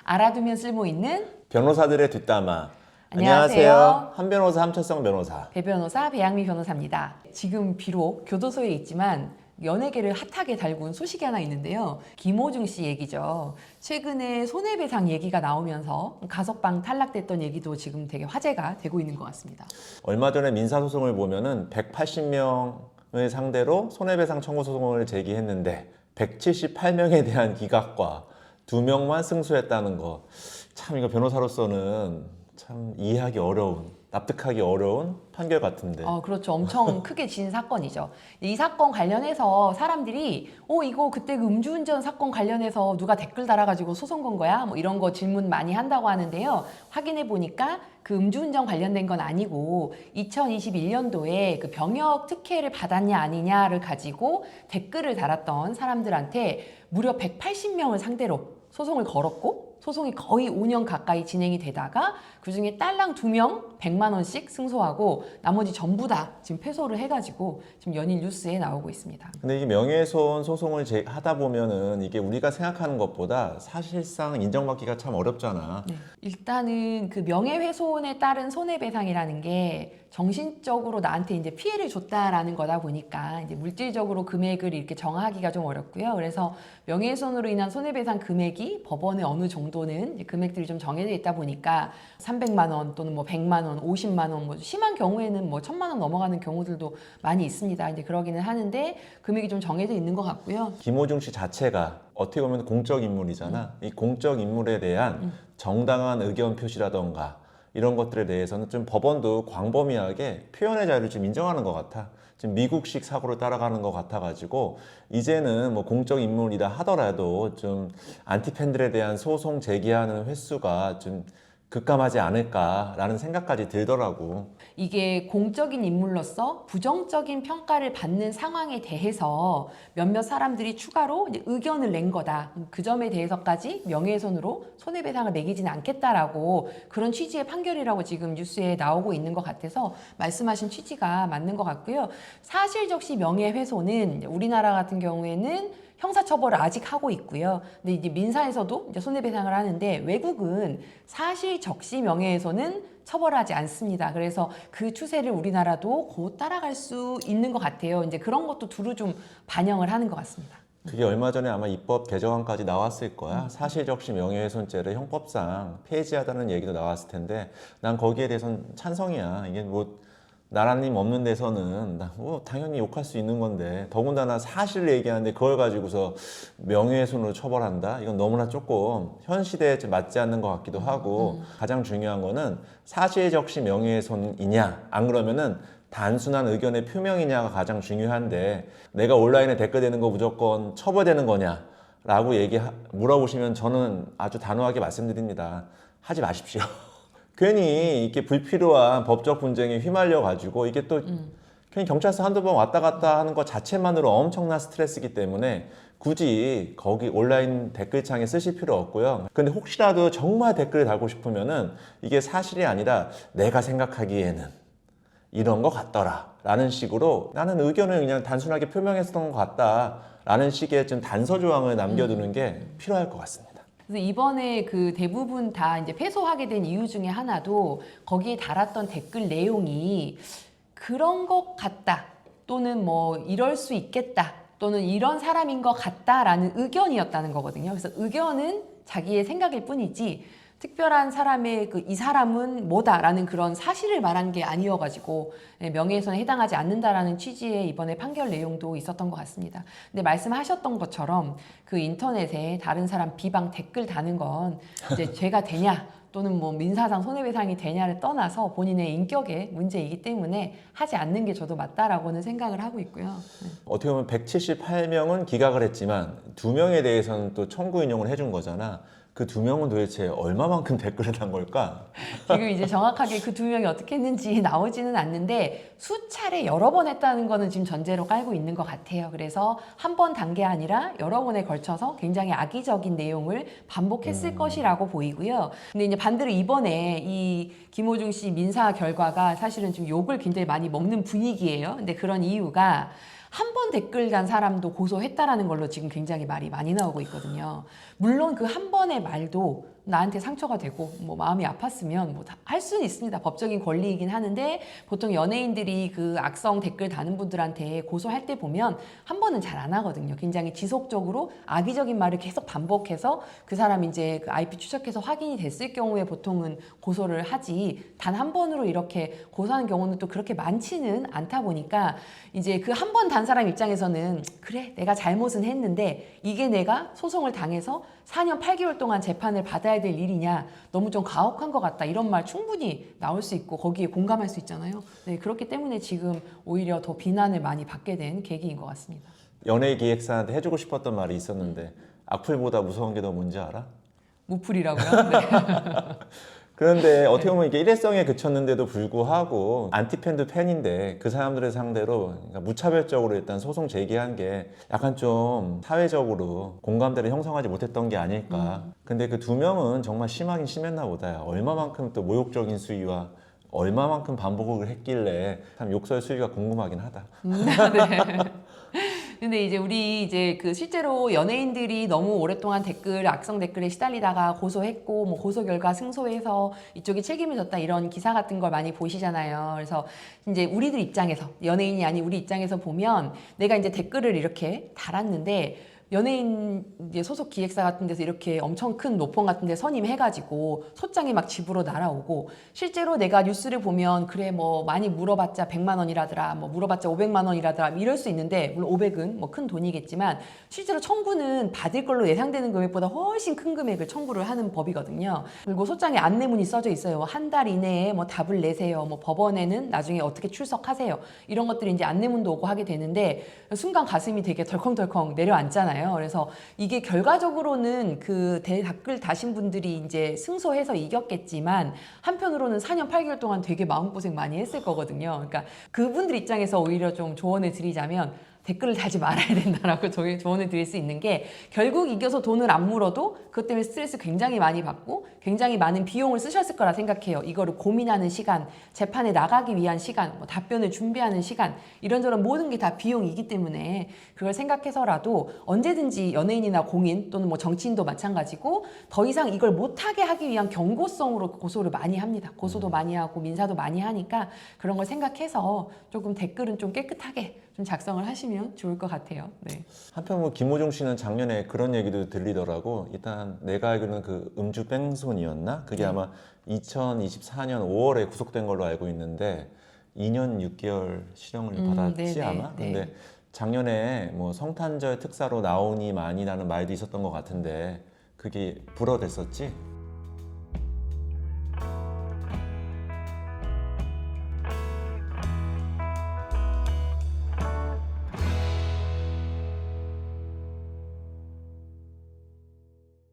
알아두면 쓸모있는 변호사들의 뒷담화. 안녕하세요. 한 변호사 함철성 변호사. 배 변호사 배양미 변호사입니다. 지금 비록 교도소에 있지만 연예계를 핫하게 달군 소식이 하나 있는데요. 김호중 씨 얘기죠. 최근에 손해배상 얘기가 나오면서 가석방 탈락됐던 얘기도 지금 되게 화제가 되고 있는 것 같습니다. 얼마 전에 민사소송을 보면은 180명을 상대로 손해배상 청구 소송을 제기했는데 178명에 대한 기각과 2명만 승소했다는 거. 참 이거 변호사로서는 참 이해하기 어려운, 납득하기 어려운 판결 같은데. 그렇죠. 엄청 크게 진 사건이죠. 이 사건 관련해서 사람들이 이거 그때 그 음주운전 사건 관련해서 누가 댓글 달아가지고 소송 건 거야? 뭐 이런 거 질문 많이 한다고 하는데요. 확인해 보니까 그 음주운전 관련된 건 아니고 2021년도에 그 병역 특혜를 받았냐 아니냐를 가지고 댓글을 달았던 사람들한테 무려 180명을 상대로 소송을 걸었고 소송이 거의 5년 가까이 진행이 되다가 그중에 딸랑 2명 100만 원씩 승소하고 나머지 전부 다 지금 패소를 해가지고 지금 연일 뉴스에 나오고 있습니다. 근데 이게 명예훼손 소송을 하다 보면은 이게 우리가 생각하는 것보다 사실상 인정받기가 참 어렵잖아. 네. 일단은 그 명예훼손에 따른 손해배상이라는 게 정신적으로 나한테 이제 피해를 줬다라는 거다 보니까 이제 물질적으로 금액을 이렇게 정하기가 좀 어렵고요. 그래서 명예훼손으로 인한 손해배상 금액이 법원에 어느 정도는 금액들이 좀 정해져 있다 보니까 300만 원 또는 뭐 100만 원, 50만 원, 뭐 심한 경우에는 뭐 1000만 원 넘어가는 경우들도 많이 있습니다. 이제 그러기는 하는데 금액이 좀 정해져 있는 것 같고요. 김호중 씨 자체가 어떻게 보면 공적 인물이잖아. 이 공적 인물에 대한 정당한 의견 표시라던가 이런 것들에 대해서는 좀 법원도 광범위하게 표현의 자유를 좀 인정하는 것 같아. 지금 미국식 사고를 따라가는 것 같아가지고 이제는 뭐 공적 인물이다 하더라도 좀 안티팬들에 대한 소송 제기하는 횟수가 좀 급감하지 않을까라는 생각까지 들더라고. 이게 공적인 인물로서 부정적인 평가를 받는 상황에 대해서 몇몇 사람들이 추가로 이제 의견을 낸 거다. 그 점에 대해서까지 명예훼손으로 손해배상을 매기지는 않겠다라고 그런 취지의 판결이라고 지금 뉴스에 나오고 있는 것 같아서 말씀하신 취지가 맞는 것 같고요. 사실적시 명예훼손은 우리나라 같은 경우에는 형사처벌을 아직 하고 있고요. 근데 이제 민사에서도 이제 손해배상을 하는데 외국은 사실 적시 명예훼손은 처벌하지 않습니다. 그래서 그 추세를 우리나라도 곧 따라갈 수 있는 것 같아요. 이제 그런 것도 두루 좀 반영을 하는 것 같습니다. 그게 얼마 전에 아마 입법 개정안까지 나왔을 거야. 사실적시 명예훼손죄를 형법상 폐지하다는 얘기도 나왔을 텐데 난 거기에 대해서는 찬성이야. 이게 뭐 나라님 없는 데서는 뭐 당연히 욕할 수 있는 건데 더군다나 사실을 얘기하는데 그걸 가지고서 명예훼손으로 처벌한다? 이건 너무나 조금 현 시대에 맞지 않는 것 같기도 하고 가장 중요한 거는 사실적시 명예훼손이냐 안 그러면은 단순한 의견의 표명이냐가 가장 중요한데 내가 온라인에 댓글 대는 거 무조건 처벌되는 거냐 라고 물어보시면 저는 아주 단호하게 말씀드립니다. 하지 마십시오. 괜히 이렇게 불필요한 법적 분쟁에 휘말려 가지고 이게 또 괜히 경찰서 한두 번 왔다 갔다 하는 것 자체만으로 엄청난 스트레스이기 때문에 굳이 거기 온라인 댓글창에 쓰실 필요 없고요. 근데 혹시라도 정말 댓글을 달고 싶으면은 이게 사실이 아니라 내가 생각하기에는 이런 것 같더라 라는 식으로 나는 의견을 그냥 단순하게 표명했던 것 같다 라는 식의 좀 단서 조항을 남겨두는 게 필요할 것 같습니다. 그래서 이번에 그 대부분 다 이제 패소하게 된 이유 중에 하나도 거기에 달았던 댓글 내용이 그런 것 같다 또는 뭐 이럴 수 있겠다 또는 이런 사람인 것 같다라는 의견이었다는 거거든요. 그래서 의견은 자기의 생각일 뿐이지 특별한 사람의 이 사람은 뭐다라는 그런 사실을 말한 게 아니어가지고 명예훼손에 해당하지 않는다라는 취지의 이번에 판결 내용도 있었던 것 같습니다. 근데 말씀하셨던 것처럼 그 인터넷에 다른 사람 비방 댓글 다는 건 이제 죄가 되냐 또는 뭐 민사상 손해배상이 되냐를 떠나서 본인의 인격의 문제이기 때문에 하지 않는 게 저도 맞다라고는 생각을 하고 있고요. 어떻게 보면 178명은 기각을 했지만 2명에 대해서는 또 청구 인용을 해준 거잖아. 그 2명은 도대체 얼마만큼 댓글을 단 걸까? 지금 이제 정확하게 그 2명이 어떻게 했는지 나오지는 않는데 수차례 여러 번 했다는 거는 지금 전제로 깔고 있는 것 같아요. 그래서 한 번 단 게 아니라 여러 번에 걸쳐서 굉장히 악의적인 내용을 반복했을 것이라고 보이고요. 근데 이제 반대로 이번에 이 김호중 씨 민사 결과가 사실은 좀 욕을 굉장히 많이 먹는 분위기예요. 근데 그런 이유가 한 번 댓글 단 사람도 고소했다라는 걸로 지금 굉장히 말이 많이 나오고 있거든요. 물론 그 한 번의 말도 나한테 상처가 되고 뭐 마음이 아팠으면 뭐 할 수는 있습니다. 법적인 권리이긴 하는데 보통 연예인들이 그 악성 댓글 다는 분들한테 고소할 때 보면 한 번은 잘 안 하거든요. 굉장히 지속적으로 악의적인 말을 계속 반복해서 그 사람이 이제 그 IP 추적해서 확인이 됐을 경우에 보통은 고소를 하지 단 한 번으로 이렇게 고소하는 경우는 또 그렇게 많지는 않다 보니까 이제 그 한 번 단 사람 입장에서는 그래 내가 잘못은 했는데 이게 내가 소송을 당해서 4년 8개월 동안 재판을 받아야 될 일이냐 너무 좀 가혹한 것 같다 이런 말 충분히 나올 수 있고 거기에 공감할 수 있잖아요. 네, 그렇기 때문에 지금 오히려 더 비난을 많이 받게 된 계기인 것 같습니다. 연예 기획사한테 해주고 싶었던 말이 있었는데 악플보다 무서운 게 더 뭔지 알아? 무풀이라고요? 네. 그런데 어떻게 보면 이게 일회성에 그쳤는데도 불구하고 안티팬도 팬인데 그 사람들을 상대로 그러니까 무차별적으로 일단 소송 제기한 게 약간 좀 사회적으로 공감대를 형성하지 못했던 게 아닐까. 근데 그 두 명은 정말 심하긴 심했나 보다. 얼마만큼 또 모욕적인 수위와 얼마만큼 반복을 했길래 참 욕설 수위가 궁금하긴 하다. 네. 근데 이제 우리 이제 그 실제로 연예인들이 너무 오랫동안 악성 댓글에 시달리다가 고소했고 뭐 고소 결과 승소해서 이쪽이 책임을 졌다 이런 기사 같은 걸 많이 보시잖아요. 그래서 이제 우리들 입장에서 연예인이 아닌 우리 입장에서 보면 내가 이제 댓글을 이렇게 달았는데 연예인 이제 소속 기획사 같은 데서 이렇게 엄청 큰 노폰 같은 데 선임해가지고 소장이 막 집으로 날아오고 실제로 내가 뉴스를 보면 그래 뭐 많이 물어봤자 100만 원이라더라 뭐 물어봤자 500만 원이라더라 이럴 수 있는데 물론 500은 뭐 큰 돈이겠지만 실제로 청구는 받을 걸로 예상되는 금액보다 훨씬 큰 금액을 청구를 하는 법이거든요. 그리고 소장에 안내문이 써져 있어요. 한 달 이내에 뭐 답을 내세요. 뭐 법원에는 나중에 어떻게 출석하세요. 이런 것들이 이제 안내문도 오고 하게 되는데 순간 가슴이 되게 덜컹덜컹 내려앉잖아요. 그래서 이게 결과적으로는 그 댓글 다신 분들이 이제 승소해서 이겼겠지만 한편으로는 4년 8개월 동안 되게 마음고생 많이 했을 거거든요. 그러니까 그분들 입장에서 오히려 좀 조언을 드리자면 댓글을 달지 말아야 된다라고 저희 조언을 드릴 수 있는 게 결국 이겨서 돈을 안 물어도 그것 때문에 스트레스 굉장히 많이 받고 굉장히 많은 비용을 쓰셨을 거라 생각해요. 이거를 고민하는 시간, 재판에 나가기 위한 시간, 뭐 답변을 준비하는 시간 이런저런 모든 게 다 비용이기 때문에 그걸 생각해서라도 언제든지 연예인이나 공인 또는 뭐 정치인도 마찬가지고 더 이상 이걸 못하게 하기 위한 경고성으로 고소를 많이 합니다. 고소도 많이 하고 민사도 많이 하니까 그런 걸 생각해서 조금 댓글은 좀 깨끗하게 좀 작성을 하시면 좋을 것 같아요. 네. 한편 뭐 김호중 씨는 작년에 그런 얘기도 들리더라고. 일단 내가 알기로는 그 음주 뺑소니였나? 그게 아마 2024년 5월에 구속된 걸로 알고 있는데 2년 6개월 실형을 받았지 네네, 아마. 네. 근데 작년에 뭐 성탄절 특사로 나오니 많이라는 말도 있었던 것 같은데 그게 불어댔었지?